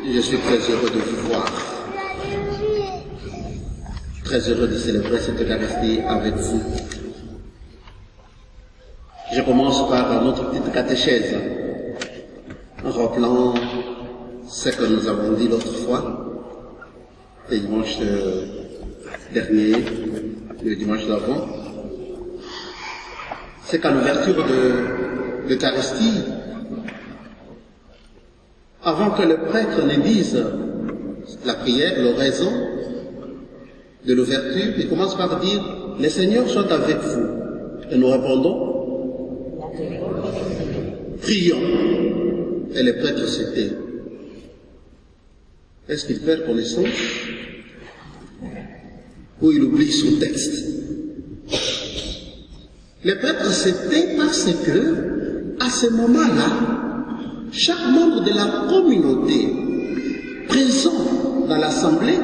Je suis très heureux de vous voir. Très heureux de célébrer cette Eucharistie avec vous. Je commence par notre petite catéchèse, en rappelant ce que nous avons dit l'autre fois, le dimanche dernier, le dimanche d'avant. C'est qu'à l'ouverture de l'Eucharistie, avant que le prêtre ne dise la prière, l'oraison de l'ouverture, il commence par dire « Le Seigneur soit avec vous ». Et nous répondons « Prions ». Et le prêtre se tait. Est-ce qu'il perd connaissance ou il oublie son texte? Le prêtre se tait parce que, à ce moment-là, chaque membre de la communauté présent dans l'assemblée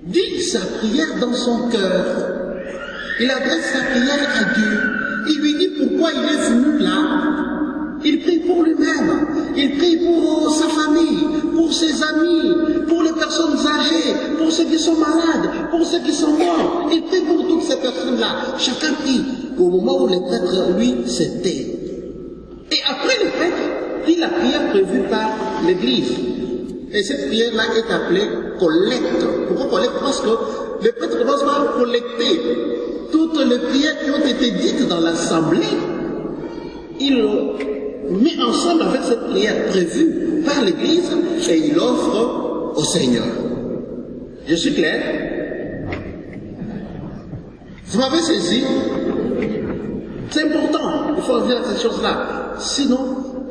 dit sa prière dans son cœur. Il adresse sa prière à Dieu. Il lui dit pourquoi il est venu là. Il prie pour lui-même. Il prie pour sa famille, pour ses amis, pour les personnes âgées, pour ceux qui sont malades, pour ceux qui sont morts. Il prie pour toutes ces personnes-là. Chacun prie au moment où le prêtre, lui, se tait. Et après le prêtre, dit la prière prévue par l'Église. Et cette prière-là est appelée collecte. Pourquoi collecte? Parce que le prêtre commence par collecter toutes les prières qui ont été dites dans l'assemblée. Il met ensemble avec cette prière prévue par l'Église et il offre au Seigneur. Je suis clair? Vous m'avez saisi? C'est important, il faut revenir à cette chose-là. Sinon,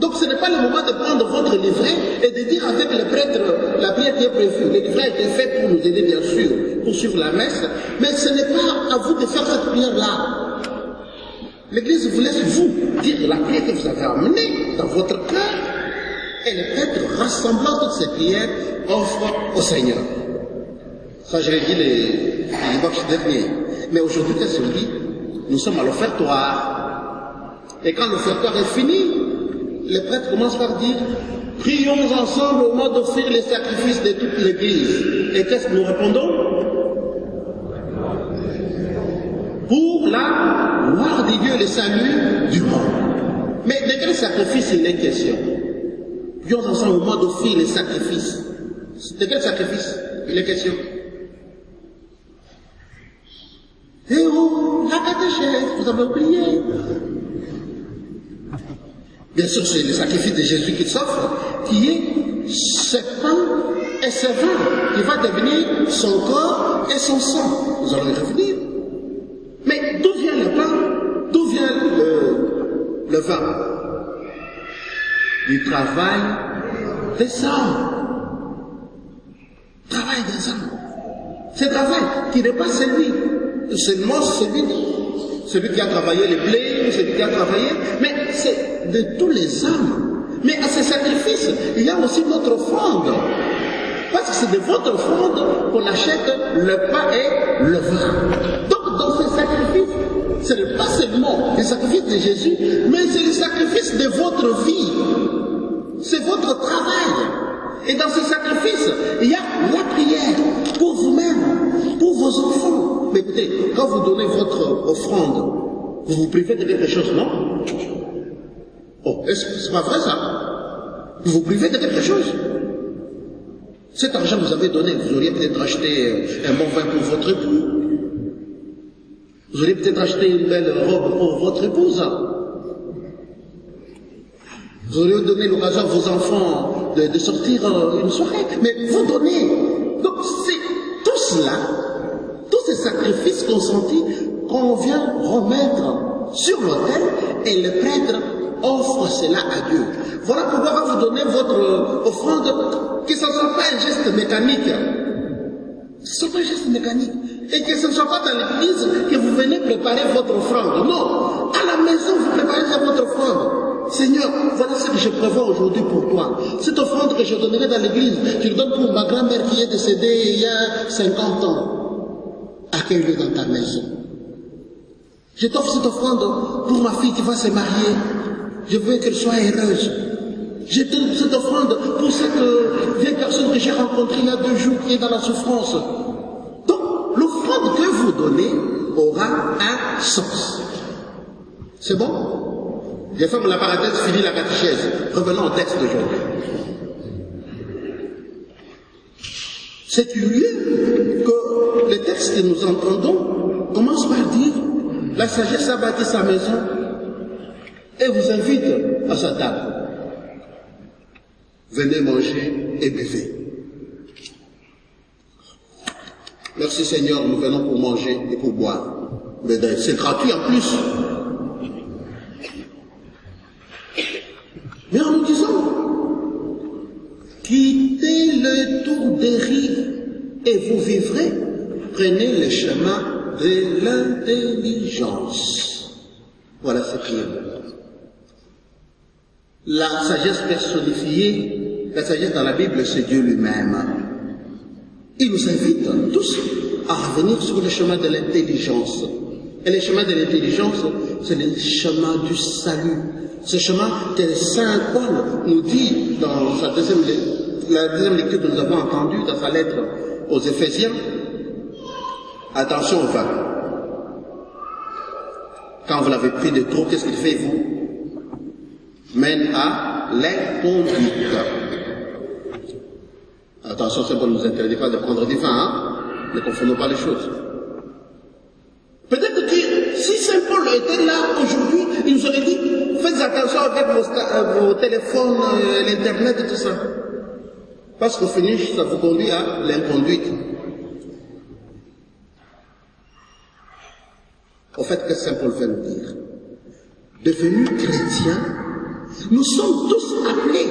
donc ce n'est pas le moment de prendre votre livret et de dire avec le prêtre la prière qui est prévue. Le livret a été fait pour nous aider bien sûr, pour suivre la messe, mais ce n'est pas à vous de faire cette prière-là. L'Église vous laisse vous dire la prière que vous avez amenée dans votre cœur et le prêtre rassemblant toutes ces prières offre au Seigneur. Ça je l'ai dit les dimanches derniers. Mais aujourd'hui, qu'est-ce qu'on dit? Nous sommes à l'offertoire. Et quand l'offertoire est fini, le prêtre commence par dire « Prions ensemble au moment d'offrir les sacrifices de toute l'Église. » Et qu'est-ce que nous répondons? Pour la gloire de Dieu et le salut du monde. Mais de quel sacrifice il est question? Prions ensemble au moment d'offrir les sacrifices. De quel sacrifice il est question? Eh oh, la catéchèse, vous avez oublié. Bien sûr, c'est le sacrifice de Jésus qui s'offre, qui est ce pain et ce vin, qui va devenir son corps et son sang. Nous allons y revenir. Mais d'où vient le pain? D'où vient le vin? Du travail des âmes. Travail des âmes. Ce travail qui n'est pas seulement celui qui a travaillé les blés, celui qui a travaillé, mais c'est de tous les âmes. Mais à ces sacrifices, il y a aussi notre offrande. Parce que c'est de votre offrande qu'on achète le pain et le vin. Donc dans ces sacrifices, ce n'est pas seulement le sacrifice de Jésus, mais c'est le sacrifice de votre vie. C'est votre travail. Et dans ces sacrifices, il y a la prière pour vous-même, pour vos enfants. Mais écoutez, quand vous donnez votre offrande, vous vous privez de quelque chose, non? Oh, est-ce que c'est pas vrai ça? Vous vous privez de quelque chose? Cet argent que vous avez donné, vous auriez peut-être acheté un bon vin pour votre époux. Vous auriez peut-être acheté une belle robe pour votre épouse. Vous auriez donné l'occasion à vos enfants de sortir une soirée. Mais vous donnez. Donc c'est tout cela, tous ces sacrifices consentis qu'on vient remettre sur l'autel et le prêtre offre cela à Dieu. Voilà pourquoi quand vous donnez votre offrande, que ce ne soit pas un geste mécanique. Ce ne soit pas un geste mécanique. Et que ce ne soit pas dans l'église que vous venez préparer votre offrande. Non. À la maison, vous préparez votre offrande. Seigneur, voilà ce que je prévois aujourd'hui pour toi. Cette offrande que je donnerai dans l'église, tu le donnes pour ma grand-mère qui est décédée il y a 50 ans. Accueille-le dans ta maison. Je t'offre cette offrande pour ma fille qui va se marier. Je veux qu'elle soit heureuse. Je donne cette offrande pour cette vieille personne que j'ai rencontrée il y a 2 jours qui est dans la souffrance. Donc, l'offrande que vous donnez aura un sens. C'est bon? Je ferme la parenthèse, finis la catéchèse. Revenons au texte d'aujourd'hui. C'est curieux que le texte que nous entendons commence par dire « La sagesse a bâti sa maison et vous invite à sa table. Venez manger et buvez. » Merci Seigneur, nous venons pour manger et pour boire. Mais c'est gratuit en plus. Mais en nous disant, quittez le tour des rives et vous vivrez, prenez le chemin de l'intelligence. Voilà ce qui est. La sagesse personnifiée, la sagesse dans la Bible, c'est Dieu lui-même. Il nous invite tous à revenir sur le chemin de l'intelligence. Et le chemin de l'intelligence, c'est le chemin du salut. Ce chemin que Saint Paul nous dit dans la deuxième lecture que nous avons entendue dans sa lettre aux Éphésiens. Attention au vin. Quand vous l'avez pris de trop, qu'est-ce qu'il fait, vous? Mène à l'inconduite. Attention, Saint Paul ne nous interdit pas de prendre du vin, hein? Ne confondons pas les choses. Peut-être que si Saint Paul était là aujourd'hui, il nous aurait dit, faites attention avec vos téléphones, l'internet et tout ça. Parce qu'au finish, ça vous conduit à l'inconduite. Au fait, que Saint Paul veut nous dire, devenus chrétiens, nous sommes tous appelés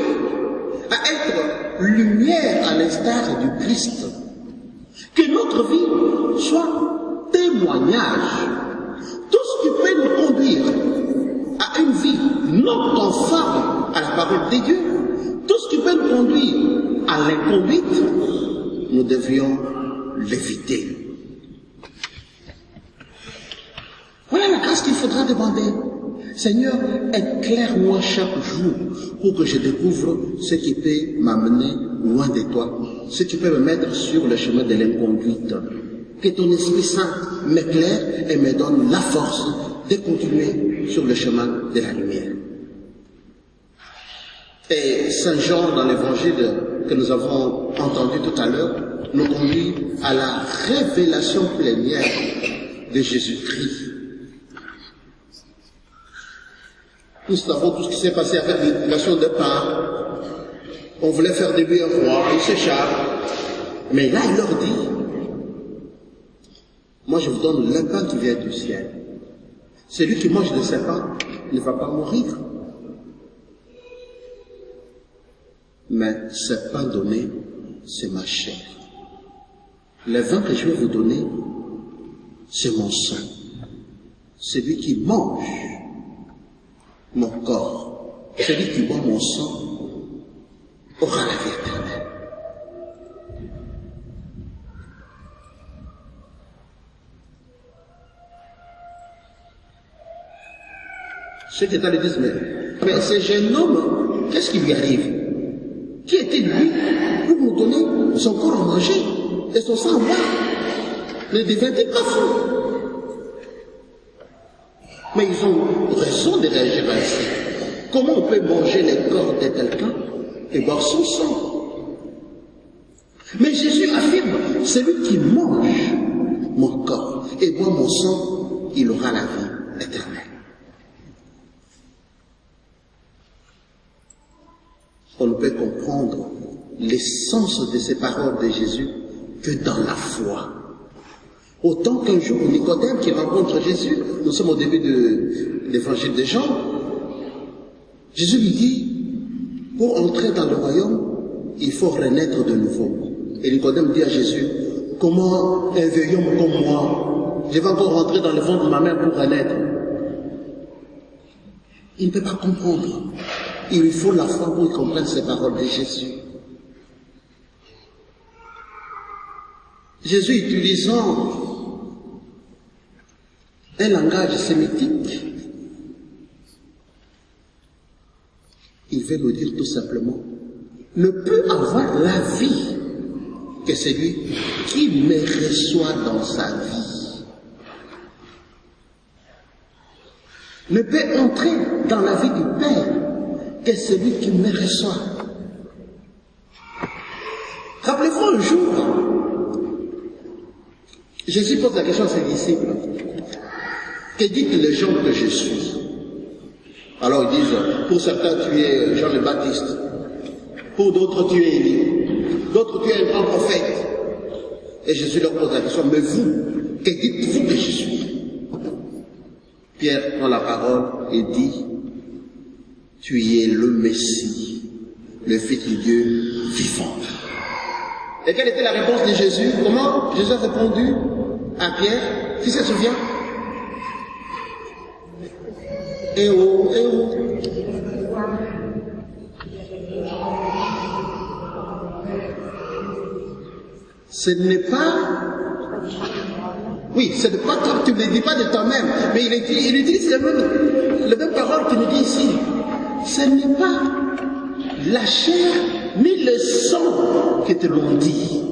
à être lumière à l'instar du Christ. Que notre vie soit témoignage. Tout ce qui peut nous conduire à une vie non conforme à la parole de Dieu, tout ce qui peut nous conduire à l'inconduite, nous devions l'éviter. Voilà la grâce qu'il faudra demander. Seigneur, éclaire-moi chaque jour pour que je découvre ce qui peut m'amener loin de toi, ce qui peut me mettre sur le chemin de l'inconduite. Que ton Esprit Saint m'éclaire et me donne la force de continuer sur le chemin de la lumière. Et Saint Jean, dans l'évangile que nous avons entendu tout à l'heure, nous conduit à la révélation plénière de Jésus-Christ. Nous savons tout ce qui s'est passé avec l'utilisation de pain. On voulait faire de lui un roi, il s'échappe. Mais là, il leur dit, moi je vous donne le pain qui vient du ciel. Celui qui mange de ce pain ne va pas mourir. Mais ce pain donné, c'est ma chair. Le vin que je vais vous donner, c'est mon sang. Celui qui mange mon corps, celui qui boit mon sang, aura la vie éternelle. Ceux qui étaient là disent, mais ce jeune homme, qu'est-ce qui lui arrive? Qui était lui pour nous donner son corps à manger et son sang à boire? Ne devient-il pas fou? Mais ils ont raison de réagir ainsi. Comment on peut manger le corps de quelqu'un et boire son sang? Mais Jésus affirme, celui qui mange mon corps et boit mon sang, il aura la vie éternelle. On ne peut comprendre l'essence de ces paroles de Jésus que dans la foi. Autant qu'un jour, Nicodème qui rencontre Jésus, nous sommes au début de l'évangile de Jean, Jésus lui dit, pour entrer dans le royaume, il faut renaître de nouveau. Et Nicodème dit à Jésus, comment un vieil homme comme moi, je vais encore rentrer dans le ventre de ma mère pour renaître? Il ne peut pas comprendre. Il lui faut la foi pour qu'il comprenne ces paroles de Jésus. Jésus utilisant un langage sémitique, il veut nous dire tout simplement, ne peut avoir la vie que celui qui me reçoit dans sa vie. Ne peut entrer dans la vie du Père que celui qui me reçoit. Rappelez-vous un jour, Jésus pose la question à ses disciples, que dites les gens que je suis? Alors ils disent, pour certains tu es Jean le Baptiste, pour d'autres tu es Élie, d'autres tu es un grand prophète. Et Jésus leur pose la question, mais vous, que dites-vous que je suis? Pierre prend la parole et dit, tu es le Messie, le Fils de Dieu vivant. Et quelle était la réponse de Jésus? Comment Jésus a répondu à Pierre? Qui se souvient? Eh oh, eh oh. Ce n'est pas... Oui, ce n'est pas toi, tu ne le dis pas de toi-même, mais il utilise le même parole qu'il nous dit ici. Ce n'est pas la chair ni le sang qui te l'ont dit.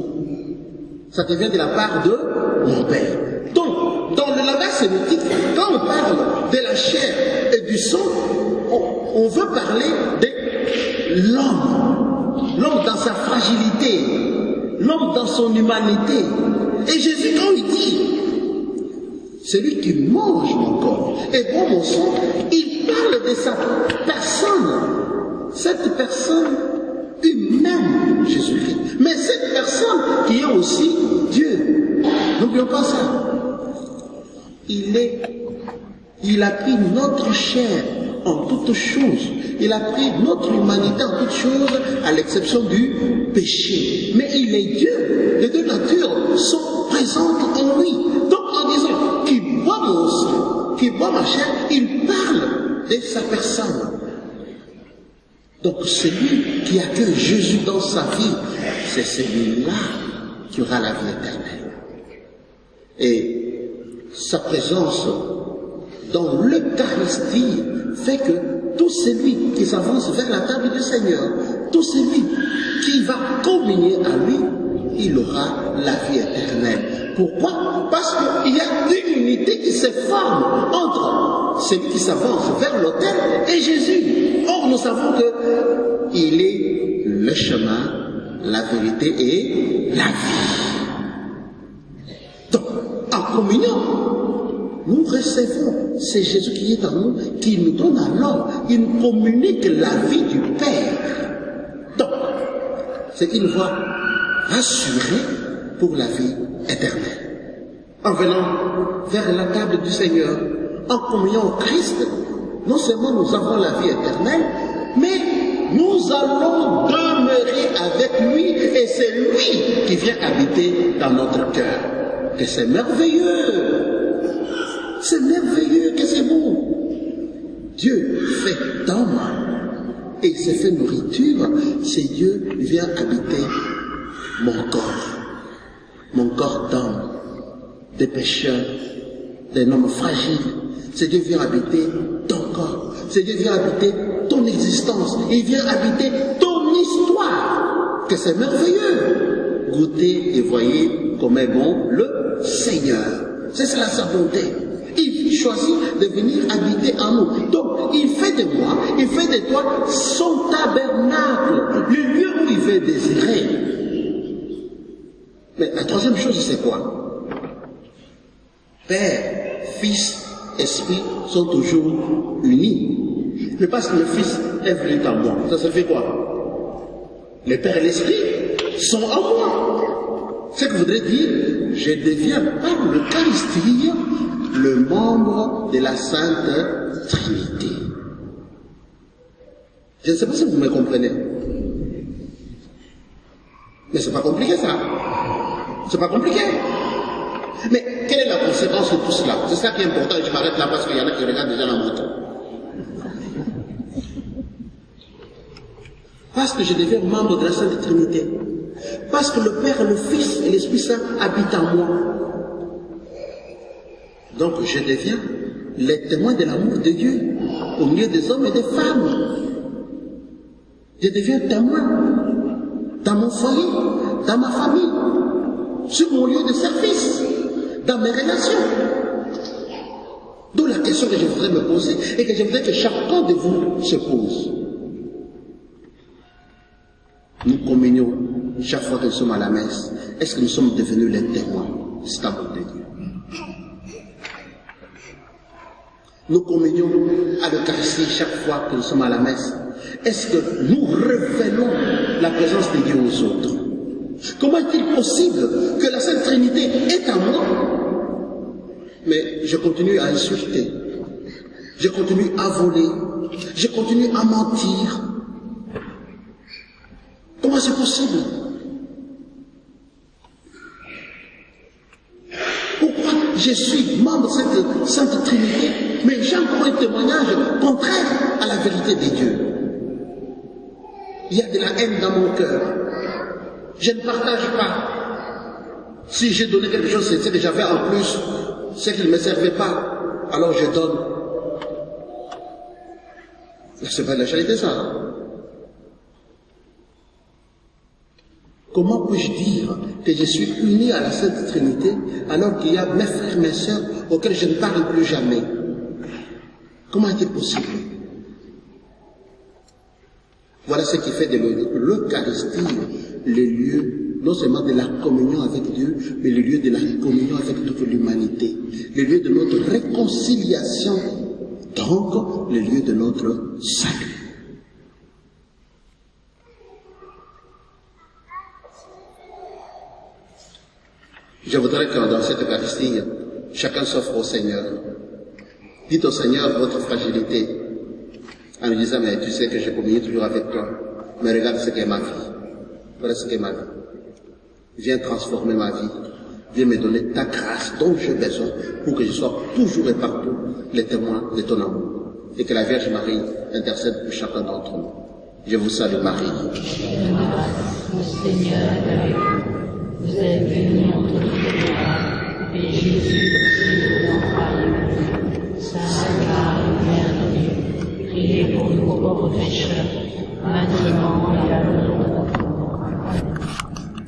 Ça te vient de la part de mon Père. Donc, dans le langage sémitique, quand on parle de la chair et du sang, on veut parler de l'homme. L'homme dans sa fragilité, l'homme dans son humanité. Et Jésus, quand il dit, celui qui mange mon corps et boit mon sang, il parle de sa personne. Cette personne humaine, Jésus-Christ. Mais cette personne qui est aussi Dieu. N'oublions pas ça. Il a pris notre chair en toutes choses. Il a pris notre humanité en toutes choses, à l'exception du péché. Mais il est Dieu. Les deux natures sont présentes en lui. Donc en disant qu'il boit mon sang, qu'il boit ma chair, il parle de sa personne. Donc celui qui accueille Jésus dans sa vie, c'est celui-là qui aura la vie éternelle. Et sa présence dans l'Eucharistie fait que tout celui qui s'avance vers la table du Seigneur, tout celui qui va communier à lui, il aura la vie éternelle. Pourquoi? Parce qu'il y a une unité qui se forme entre celui qui s'avance vers l'autel et Jésus. Or, nous savons qu'il est le chemin, la vérité et la vie. Donc, en communion, nous recevons, c'est Jésus qui est en nous, qui nous donne alors, il nous communique la vie du Père. Donc, c'est une voie rassurée pour la vie éternelle. En venant vers la table du Seigneur, en communion au Christ, non seulement nous avons la vie éternelle, mais nous allons demeurer avec lui et c'est lui qui vient habiter dans notre cœur. Et c'est merveilleux. C'est merveilleux que c'est beau. Dieu fait d'homme et il se fait nourriture. C'est Dieu qui vient habiter mon corps d'homme, des pécheurs, d'un homme fragile. C'est Dieu qui vient habiter ton corps. C'est Dieu qui vient habiter ton existence. Il vient habiter ton histoire. Que c'est merveilleux. Goûtez et voyez comme est bon le Seigneur. C'est cela sa bonté. Il choisit de venir habiter en nous. Donc, il fait de moi, il fait de toi son tabernacle, le lieu où il veut désirer. Mais la troisième chose, c'est quoi? Père, Fils, Esprit sont toujours unis. Mais parce que le Fils est venu en moi, ça fait quoi? Le Père et l'Esprit sont en moi. Ce que voudrait dire, je deviens par l'Eucharistie le membre de la Sainte Trinité. Je ne sais pas si vous me comprenez. Mais c'est pas compliqué ça. C'est pas compliqué. Mais quelle est la conséquence de tout cela? C'est ça qui est important et je m'arrête là parce qu'il y en a qui regardent déjà la moto. Parce que je deviens membre de la Sainte Trinité. Parce que le Père, le Fils et l'Esprit Saint habitent en moi. Donc je deviens les témoins de l'amour de Dieu au milieu des hommes et des femmes. Je deviens témoin dans mon foyer, dans ma famille, sur mon lieu de service, dans mes relations. D'où la question que je voudrais me poser et que je voudrais que chacun de vous se pose. Nous communions chaque fois que nous sommes à la messe. Est-ce que nous sommes devenus les témoins du amour de Dieu? Nous communions à l'Eucharistie chaque fois que nous sommes à la messe. Est-ce que nous révélons la présence de Dieu aux autres? Comment est-il possible que la Sainte Trinité est en moi, mais je continue à insulter, je continue à voler, je continue à mentir? Comment c'est possible? Pourquoi je suis membre de cette Sainte Trinité, mais j'ai encore un témoignage contraire à la vérité de Dieu? Il y a de la haine dans mon cœur. Je ne partage pas. Si j'ai donné quelque chose, c'est ce que j'avais en plus, ce qui ne me servait pas, alors je donne. C'est pas de la charité, ça. Comment puis-je dire que je suis uni à la Sainte Trinité alors qu'il y a mes frères et mes sœurs auxquels je ne parle plus jamais? Comment est-il possible? Voilà ce qui fait de l'Eucharistie le lieu non seulement de la communion avec Dieu, mais le lieu de la communion avec toute l'humanité, le lieu de notre réconciliation, donc le lieu de notre salut. Je voudrais que dans cette Eucharistie, chacun s'offre au Seigneur. Dites au Seigneur votre fragilité, en lui disant, mais tu sais que je communie toujours avec toi, mais regarde ce qu'est ma vie. Voilà ce qu'est ma vie. Viens transformer ma vie. Viens me donner ta grâce dont j'ai besoin pour que je sois toujours et partout les témoins de ton amour. Et que la Vierge Marie intercède pour chacun d'entre nous. Je vous salue Marie. Le Seigneur est avec vous. Vous êtes bénie entre toutes les femmes, et Jésus, le fruit de vos entrailles. Sainte Marie, Mère de Dieu, priez pour nous pauvres pécheurs, maintenant et à l'heure de notre